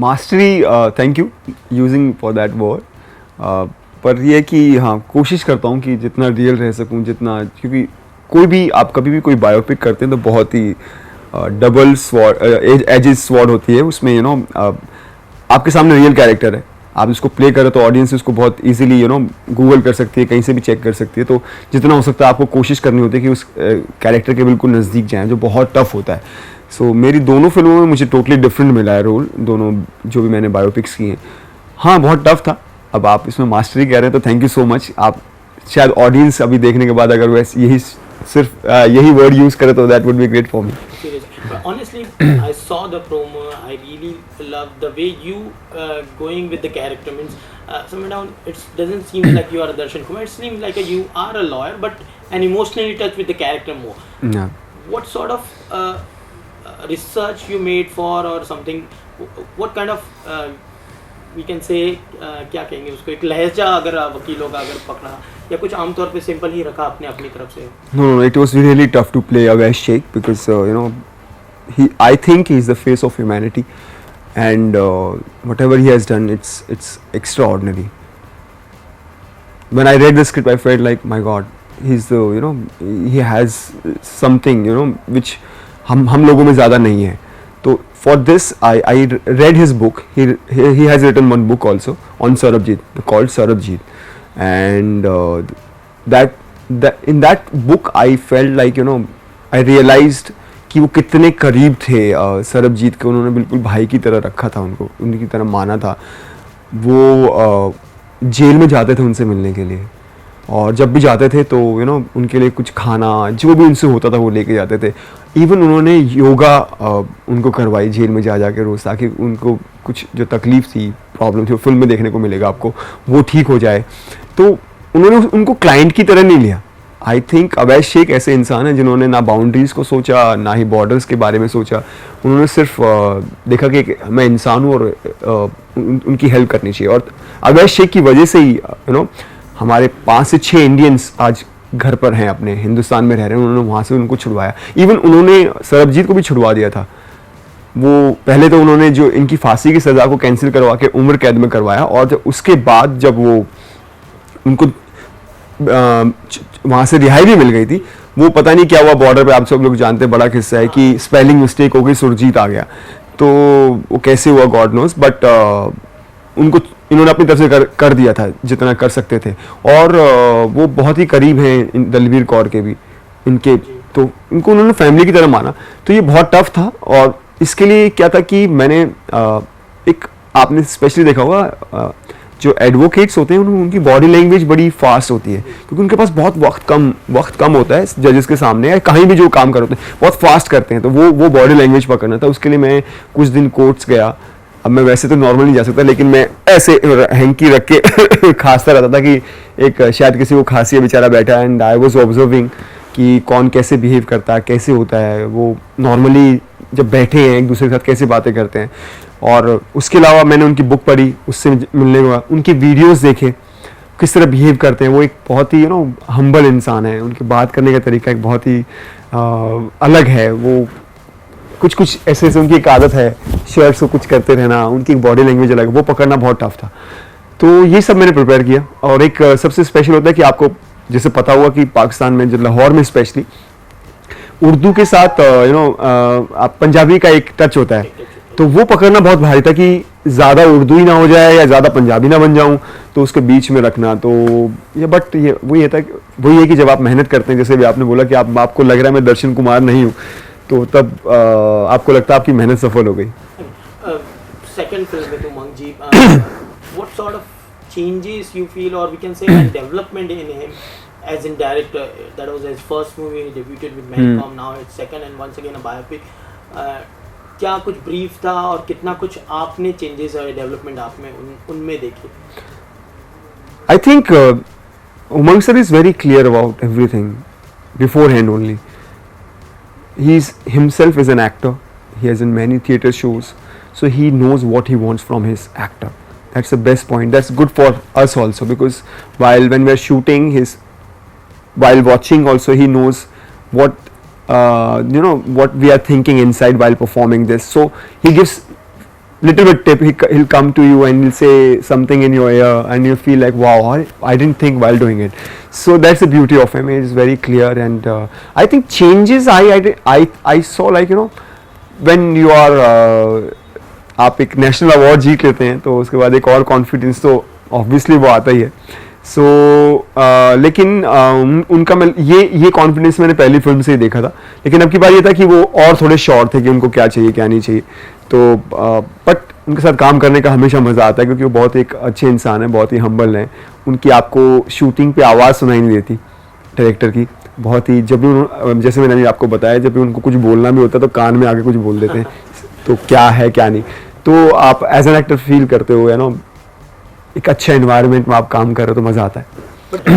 Mastery, thank you using for that word, पर ये कि हाँ कोशिश करता हूँ कि जितना रियल रह सकूँ, जितना, क्योंकि कोई भी आप कभी भी कोई बायोपिक करते हैं तो बहुत ही डबल स्वॉर्ड, एजेस स्वॉर्ड होती है उसमें, यू नो आपके सामने रियल कैरेक्टर है, आप इसको प्ले करें तो ऑडियंस इसको बहुत इजीली यू नो गूगल कर सकती है, कहीं से भी चेक कर सकती है, तो जितना हो सकता है आपको कोशिश करनी होती है कि उस कैरेक्टर के बिल्कुल नज़दीक जाएं, जो बहुत टफ होता है। सो मेरी दोनों फिल्मों में मुझे टोटली डिफरेंट मिला है रोल, दोनों जो भी मैंने बायोपिक्स की हैं। हाँ बहुत टफ था। अब आप इसमें मास्टरी कह रहे हैं तो थैंक यू सो मच। आप शायद ऑडियंस अभी देखने के बाद अगर वैसे यही सिर्फ यही वर्ड यूज़ करे तो that would be great for me. But honestly, I saw the promo. I really love the way you going with the character. Means somewhere down, it doesn't seem like you are a Darshan Kumar. It seems like you are a lawyer, but and emotionally touched with the character more. Yeah. What sort of research you made for or something? What kind of we can say क्या कहेंगे उसको, एक लहजा अगर वकीलों का अगर पकड़ा या कुछ आमतौर पे सिंपल ही रखा अपनी तरफ से? No, it was really tough to play Avais Sheikh because you know I think he is the face of humanity, and whatever he has done, it's extraordinary. When I read the script, I felt like my God, he's the you know he has something you know which हम लोगों में ज़्यादा नहीं है. तो for this I read his book. He has written one book also on Sarabjit called Sarabjit, and that in that book I felt like you know I realized कि वो कितने करीब थे सरबजीत के, उन्होंने बिल्कुल भाई की तरह रखा था उनको, उनकी तरह माना था। वो जेल में जाते थे उनसे मिलने के लिए, और जब भी जाते थे तो यू नो उनके लिए कुछ खाना जो भी उनसे होता था वो लेके जाते थे। इवन उन्होंने योगा उनको करवाई जेल में जा के रोज़, ताकि उनको कुछ जो तकलीफ़ थी, प्रॉब्लम थी, वो फिल्म में देखने को मिलेगा आपको, वो ठीक हो जाए। तो उन्होंने उनको क्लाइंट की तरह नहीं लिया। आई थिंक अवैश शेख ऐसे इंसान हैं जिन्होंने ना बाउंड्रीज़ को सोचा, ना ही बॉर्डर्स के बारे में सोचा। उन्होंने सिर्फ देखा कि मैं इंसान हूँ और उनकी हेल्प करनी चाहिए। और अवैश शेख की वजह से ही यू नो हमारे 5 से 6 इंडियंस आज घर पर हैं, अपने हिंदुस्तान में रह रहे हैं। उन्होंने वहाँ से उनको छुड़वाया। इवन उन्होंने सरबजीत को भी छुड़वा दिया था। वो पहले तो उन्होंने जो इनकी फांसी की सज़ा को कैंसिल करवा के उम्र कैद में करवाया, और जब उसके बाद जब वो उनको वहाँ से रिहाई भी मिल गई थी, वो पता नहीं क्या हुआ बॉर्डर पे, आप सब लोग जानते हैं, बड़ा किस्सा है कि स्पेलिंग मिस्टेक हो गई, सुरजीत आ गया। तो वो कैसे हुआ गॉड नोस, बट उनको इन्होंने अपनी तरफ से कर दिया था जितना कर सकते थे। और वो बहुत ही करीब हैं दलवीर कौर के भी इनके, तो इनको उन्होंने फैमिली की तरह माना। तो ये बहुत टफ था। और इसके लिए क्या था कि मैंने एक आपने स्पेशली देखा होगा जो एडवोकेट्स होते हैं उनकी बॉडी लैंग्वेज बड़ी फास्ट होती है, क्योंकि उनके पास बहुत वक्त कम होता है जजेस के सामने, या कहीं भी जो काम कर होते हैं बहुत फास्ट करते हैं। तो वो बॉडी लैंग्वेज पकड़ना था। उसके लिए मैं कुछ दिन कोर्ट्स गया। अब मैं वैसे तो नॉर्मल नहीं जा सकता, लेकिन मैं ऐसे हैंकी रख के खांसता रहता था कि एक शायद किसी को खांसी है, बेचारा बैठा है, एंड आई वाज ऑब्जर्विंग कि कौन कैसे बिहेव करता है, कैसे होता है, वो नॉर्मली जब बैठे हैं एक दूसरे के साथ कैसे बातें करते हैं। और उसके अलावा मैंने उनकी बुक पढ़ी, उससे मिलने के बाद उनके वीडियोस देखे, किस तरह बिहेव करते हैं। वो एक बहुत ही यू नो हम्बल इंसान है, उनके बात करने का तरीका एक बहुत ही अलग है। वो कुछ ऐसे उनकी एक आदत है शर्ट्स को कुछ करते रहना, उनकी एक बॉडी लैंग्वेज अलग है, वो पकड़ना बहुत टफ था। तो ये सब मैंने प्रिपेयर किया। और एक सबसे स्पेशल होता है कि आपको जैसे पता हुआ कि पाकिस्तान में जो लाहौर में स्पेशली उर्दू के साथ यू नो पंजाबी का एक टच होता है, तो वो पकड़ना बहुत भारी था कि ज़्यादा उर्दू ही ना हो जाए या ज़्यादा पंजाबी ना बन जाऊं, तो उसके बीच में रखना। तो ये बट ये वही था, वही है कि जब आप मेहनत करते हैं, जैसे भी आपने बोला कि आपको लग रहा है मैं दर्शन कुमार नहीं हूँ, तो तब आपको लगता है आपकी मेहनत सफल हो गई। सेकंड फिल्म में Umang ji, what sort of changes you feel, or we can say and development in him as in director? That was his first movie, he debuted with Medcom, now it's second and once again a biopic. क्या कुछ brief था और कितना कुछ आपने changes और development आप में उनमें देखी? I think Umang sir is very clear about everything beforehand only. He's himself is an actor. He has in many theatre shows, so he knows what he wants from his actor. That's the best point. That's good for us also, because when we're shooting, while watching also he knows what you know what we are thinking inside while performing this. So he gives little bit tip, he'll come to you and he'll say something in your ear and you'll feel like, wow, I didn't think while doing it. So that's the beauty of him. It's very clear. And I think changes I saw, like, you know, when you are आप एक national award जीत लेते हैं तो उसके बाद एक और confidence तो ऑब्वियसली वो आता ही है. सो लेकिन उनका मैं ये कॉन्फिडेंस मैंने पहली फिल्म से ही देखा था. लेकिन अब की बार ये था कि वो और थोड़े श्योर थे कि उनको क्या चाहिए क्या नहीं चाहिए. तो बट उनके साथ काम करने का हमेशा मज़ा आता है क्योंकि वो बहुत एक अच्छे इंसान है, बहुत ही हम्बल हैं. उनकी आपको शूटिंग पे आवाज़ सुनाई नहीं देती डायरेक्टर की. बहुत ही जब भी जैसे मैंने आपको बताया, जब भी उनको कुछ बोलना भी होता है तो कान में आके कुछ बोल देते हैं तो क्या है क्या नहीं. तो आप एज एन एक्टर फील करते हो, यू नो, एक अच्छे एनवायरनमेंट में आप काम कर रहे हो तो मज़ा आता है. But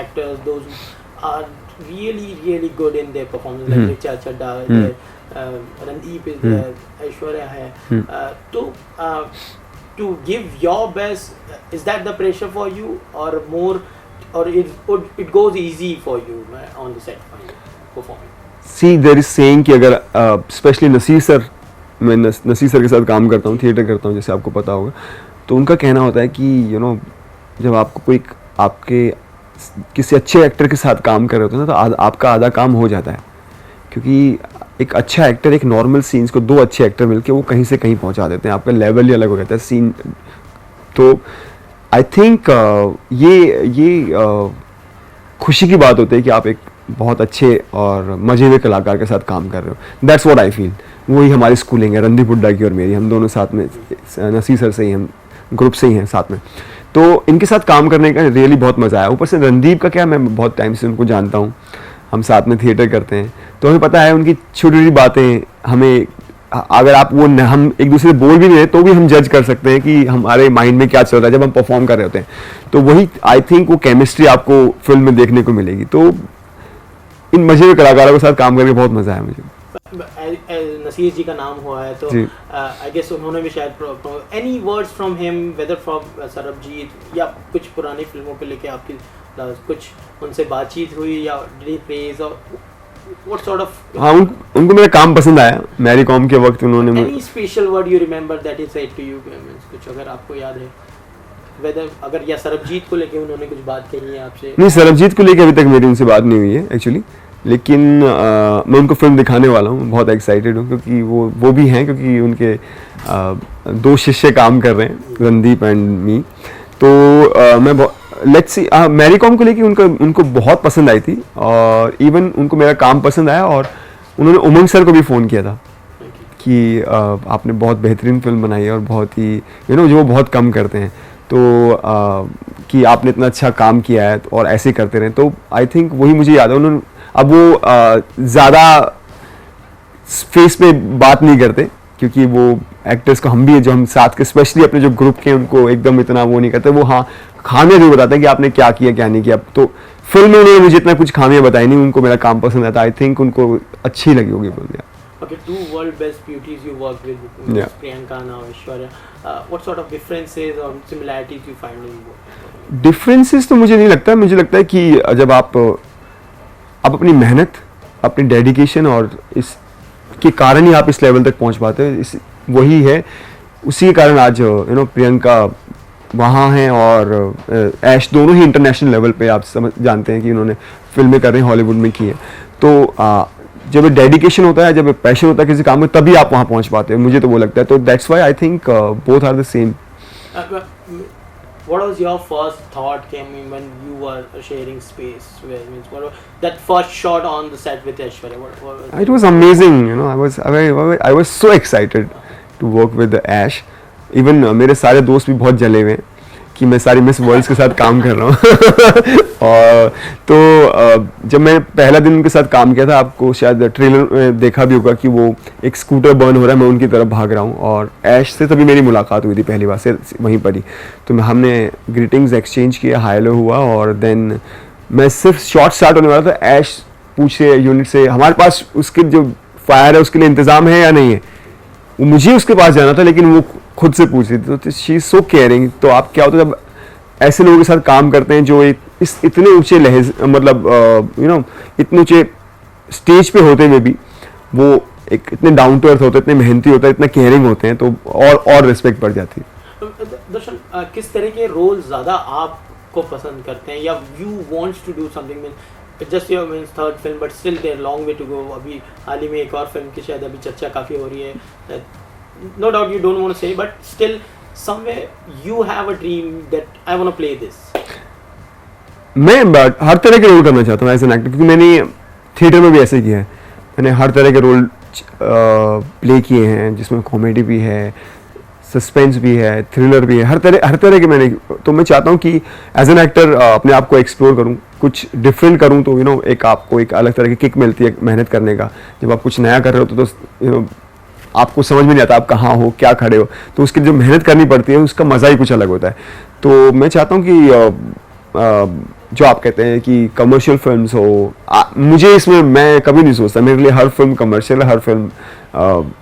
actors, those who are really good in their performance, like Richa Chadda, Randeep is there, Aishwarya hai. To give your best, is that the pressure for you, or more, or it goes easy for you on the set performing? See, there is saying कि अगर specially Naseer sir, मैं Naseer sir के साथ काम करता हूँ, theatre करता हूँ, जैसे आपको पता होगा, तो उनका कहना होता है कि यू नो जब आपको कोई आपके किसी अच्छे एक्टर के साथ काम कर रहे होते हैं ना तो आपका आधा काम हो जाता है. क्योंकि एक अच्छा एक्टर, एक नॉर्मल सीन्स को दो अच्छे एक्टर मिलके वो कहीं से कहीं पहुंचा देते हैं. आपका लेवल ही अलग हो जाता है सीन. तो आई थिंक ये खुशी की बात होती है कि आप एक बहुत अच्छे और मजे हुए कलाकार के साथ काम कर रहे हो. That's what I feel. वही हमारी स्कूलिंग है, रणदीप हुड्डा की और मेरी. हम दोनों साथ में, नसीर सर से ही, हम ग्रुप से ही हैं साथ में. तो इनके साथ काम करने का रियली बहुत मज़ा आया. ऊपर से रणदीप का क्या, मैं बहुत टाइम से उनको जानता हूँ, हम साथ में थिएटर करते हैं तो हमें पता है उनकी छोटी छोटी बातें. हमें अगर आप वो हम एक दूसरे से बोल भी नहीं रहे तो भी हम जज कर सकते हैं कि हमारे माइंड में क्या चल रहा है जब हम परफॉर्म कर रहे होते हैं. तो वही आई थिंक वो केमिस्ट्री आपको फिल्म में देखने को मिलेगी. तो इन मजे हुए कलाकारों के साथ काम करके बहुत मज़ा आया मुझे. नसीर जी का नाम हुआ है तो आई गेस उन्होंने भी शायद any words from him, whether from Sarabjit या कुछ पुरानी फिल्मों को लेके आपकी कुछ उनसे बातचीत हुई या डिड प्रेज और व्हाट सॉर्ट ऑफ? हाँ, उनको मेरा काम पसंद आया. मैरी कॉम के वक्त उन्होंने any special word you remember that he said to you, कुछ अगर आपको याद है, वेदर अगर या सरबजीत को लेके उन्होंने कुछ बात कही है आपसे? नहीं, सरबजीत को लेके अभी तक मेरी उनसे बात नहीं हुई है एक्चुअली. लेकिन मैं उनको फिल्म दिखाने वाला हूँ. बहुत एक्साइटेड हूँ क्योंकि वो भी हैं, क्योंकि उनके दो शिष्य काम कर रहे हैं, रणदीप एंड मी. तो मैं लेट्स सी. मैरी कॉम को लेके उनको बहुत पसंद आई थी और इवन उनको मेरा काम पसंद आया. और उन्होंने उमंग सर को भी फ़ोन किया था कि आपने बहुत बेहतरीन फिल्म बनाई है और बहुत ही यू नो जो वो बहुत कम करते हैं, तो कि आपने इतना अच्छा काम किया है और ऐसे करते रहें. तो आई थिंक वही मुझे याद है. उन्होंने अब वो ज़्यादा फेस पे बात नहीं करते क्योंकि वो एक्टर्स को, हम भी जो हम साथ के स्पेशली अपने जो ग्रुप के, उनको एकदम इतना वो नहीं करते. वो हाँ खामियां भी बताते हैं कि आपने क्या किया क्या नहीं किया. तो फिल्म में उन्होंने मुझे इतना कुछ खामियां बताई नहीं. उनको मेरा काम पसंद आता. आई थिंक उनको अच्छी लगी होगी film. Okay, two world best beauties you worked with, Yeah. Priyanka now Aishwarya. What sort of differences or similarities you find in both? Differences तो मुझे नहीं लगता. मुझे लगता है कि जब आप अपनी मेहनत, अपनी डेडिकेशन और इसके कारण ही आप इस लेवल तक पहुंच पाते हैं. वही है, उसी के कारण आज यू नो प्रियंका वहाँ हैं और ऐश दोनों ही इंटरनेशनल लेवल पे आप जानते हैं कि उन्होंने फिल्में कर रहे हैं, हॉलीवुड में की है. तो जब डेडिकेशन होता है, जब पैशन होता है किसी काम में, तभी आप वहाँ पहुँच पाते हैं. मुझे तो वो लगता है. तो that's why I think both are the same. What was your first thought came in when you were sharing space with what was that first shot on the set with Aishwarya? What was It was amazing, you know. I was so excited to work with Ash. Even मेरे सारे दोस्त भी बहुत जले हुए हैं कि मैं सारी मिस वर्ल्ड्स के साथ काम कर रहा हूँ. और तो जब मैं पहला दिन उनके साथ काम किया था, आपको शायद ट्रेलर में देखा भी होगा कि वो एक स्कूटर बर्न हो रहा है, मैं उनकी तरफ भाग रहा हूँ. और ऐश से तभी मेरी मुलाकात हुई थी पहली बार से वहीं पर ही. तो हमने ग्रीटिंग्स एक्सचेंज किया, हाय हेलो हुआ. और देन मैं सिर्फ शॉट स्टार्ट होने वाला था, ऐश पूछे यूनिट से हमारे पास उसके जो फायर है उसके लिए इंतज़ाम है या नहीं है. वो मुझे उसके पास जाना था लेकिन वो खुद से पूछ रही थी. तो शी इज़ सो केयरिंग. तो आप क्या होता है जब ऐसे लोगों के साथ काम करते हैं जो इस इतने ऊंचे लहज मतलब यू नो इतने ऊंचे स्टेज पे होते हुए भी वो एक इतने डाउन टू अर्थ होते हैं, इतने मेहनती होते हैं, इतने केयरिंग होते हैं, तो और रिस्पेक्ट बढ़ जाती है। दर्शन, किस तरह के रोल ज़्यादा आपको पसंद करते हैं, या you wants to do something mean just your means third film but still there long way to go? अभी हाल ही में एक और फिल्म की शायद अभी चर्चा काफ़ी हो रही है, no doubt you don't want to say, but still somewhere you have a dream that I want to play this. मैं हर तरह के रोल करना चाहता हूँ एज एन एक्टर, क्योंकि मैंने थिएटर में भी ऐसे किया है। मैंने हर तरह के रोल प्ले किए हैं, जिसमें कॉमेडी भी है, सस्पेंस भी है, थ्रिलर भी है, हर तरह के मैंने। तो मैं चाहता हूँ कि एज एन एक्टर अपने आप को एक्सप्लोर करूँ, कुछ डिफरेंट करूँ, तो यू नो एक आपको एक अलग तरह की किक मिलती है मेहनत करने का। जब आप कुछ नया कर रहे हो तो यू नो आपको समझ में नहीं आता आप कहाँ हो, क्या खड़े हो, तो उसकी जो मेहनत करनी पड़ती है उसका मज़ा ही कुछ अलग होता है। तो मैं चाहता हूँ कि जो आप कहते हैं कि कमर्शियल फिल्म्स हो, मुझे इसमें मैं कभी नहीं सोचता, मेरे लिए हर फिल्म कमर्शियल है, हर फिल्म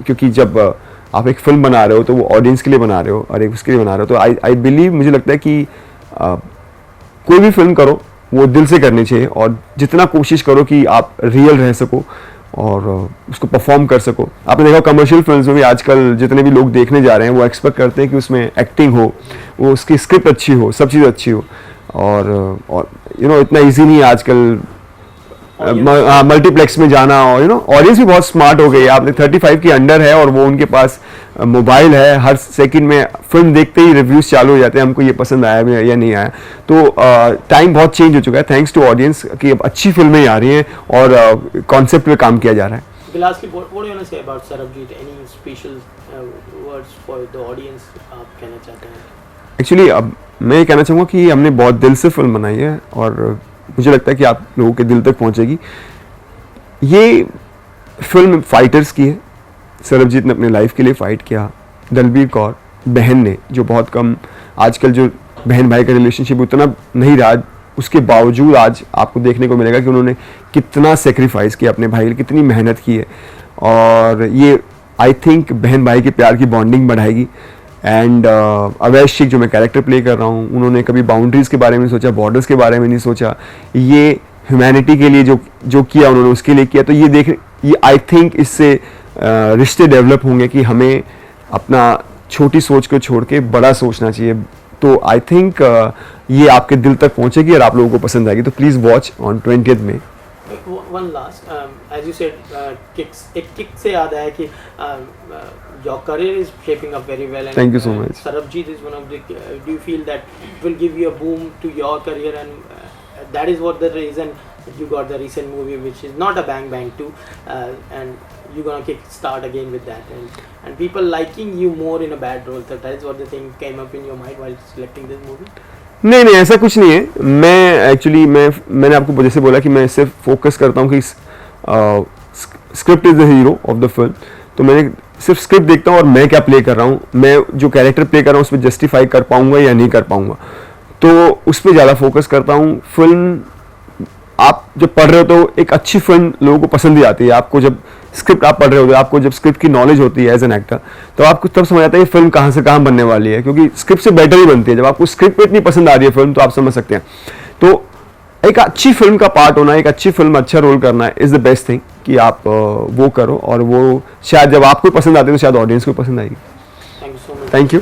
क्योंकि जब आप एक फिल्म बना रहे हो तो वो ऑडियंस के लिए बना रहे हो और एक उसके लिए बना रहे हो, तो आई बिलीव, मुझे लगता है कि कोई भी फिल्म करो वो दिल से करनी चाहिए, और जितना कोशिश करो कि आप रियल रह सको और उसको परफॉर्म कर सको। आपने देखा कमर्शियल फिल्म्स में भी आजकल जितने भी लोग देखने जा रहे हैं वो एक्सपेक्ट करते हैं कि उसमें एक्टिंग हो, वो उसकी स्क्रिप्ट अच्छी हो, सब चीज़ अच्छी हो, और यू नो इतना इजी नहीं है आजकल मल्टीप्लेक्स में जाना, और यू नो ऑडियंस भी बहुत स्मार्ट हो गई है। आपने 35 की अंडर है और वो उनके पास मोबाइल है, हर सेकंड में फिल्म देखते ही रिव्यूज चालू हो जाते हैं, हमको ये पसंद आया या नहीं आया। तो टाइम बहुत चेंज हो चुका है, थैंक्स टू ऑडियंस, कि अब अच्छी फिल्में आ रही हैं और कॉन्सेप्ट पे काम किया जा रहा है। Lastly, what do you want to say about Sarabjit? Any special words for the audience आप कहना चाहते हैं? एक्चुअली अब मैं ये कहना चाहूँगा कि हमने बहुत दिल से फिल्म बनाई है और मुझे लगता है कि आप लोगों के दिल तक पहुँचेगी। ये फिल्म फाइटर्स की है, सरबजीत ने अपने लाइफ के लिए फ़ाइट किया, दलबीर कौर बहन ने, जो बहुत कम आजकल जो बहन भाई का रिलेशनशिप उतना नहीं रहा, उसके बावजूद आज आपको देखने को मिलेगा कि उन्होंने कितना सेक्रीफाइस किया अपने भाई के लिए, कितनी मेहनत की है, और ये आई थिंक बहन भाई के प्यार की बॉन्डिंग बढ़ाएगी। एंड अवैश शेख जो मैं कैरेक्टर प्ले कर रहा हूँ, उन्होंने कभी बाउंड्रीज़ के बारे में सोचा, बॉर्डर्स के बारे में नहीं सोचा, ये ह्यूमैनिटी के लिए जो किया उन्होंने उसके लिए किया। तो ये आई थिंक इससे रिश्ते डेवलप होंगे कि हमें अपना छोटी सोच को छोड़ के बड़ा सोचना चाहिए। तो आई थिंक ये आपके दिल तक पहुंचेगी और आप लोगों को पसंद आएगी। तो प्लीज़ वॉच ऑन 20th में। One last, as you said, kicks. एक kick से याद आया कि your career is shaping up very well. And, Thank you so much. Sarabjit is one of the. Do you feel that it will give you a boom to your career, and that is what the reason you got the recent movie, which is not a Bang Bang 2, and you're gonna kick start again with that, and people liking you more in a bad role. That is what the thing came up in your mind while selecting this movie. नहीं ऐसा कुछ नहीं है। मैं actually मैंने आपको जैसे बोला कि मैं सिर्फ फोकस करता हूँ कि script is the hero of the film. तो मैंने सिर्फ स्क्रिप्ट देखता हूँ और मैं क्या प्ले कर रहा हूँ, मैं जो कैरेक्टर प्ले कर रहा हूँ उसमें जस्टिफाई कर पाऊँगा या नहीं कर पाऊँगा, तो उस पर ज़्यादा फोकस करता हूँ। फिल्म आप जब पढ़ रहे हो तो एक अच्छी फिल्म लोगों को पसंद ही आती है। आपको जब स्क्रिप्ट आप पढ़ रहे होते, आपको जब स्क्रिप्ट की नॉलेज होती है एज एन एक्टर, तो आपको तब समझ आता है ये फिल्म कहाँ से कहाँ बनने वाली है, क्योंकि स्क्रिप्ट से बेटर ही बनती है। जब आपको स्क्रिप्ट पे इतनी पसंद आ रही है फिल्म, तो आप समझ सकते हैं। तो एक अच्छी फिल्म का पार्ट होना, एक अच्छी फिल्म अच्छा रोल करना इज़ द बेस्ट थिंग, कि आप वो करो, और वो शायद जब आपको पसंद आती है तो शायद ऑडियंस को पसंद आएगी। Thank you so much. Thank you.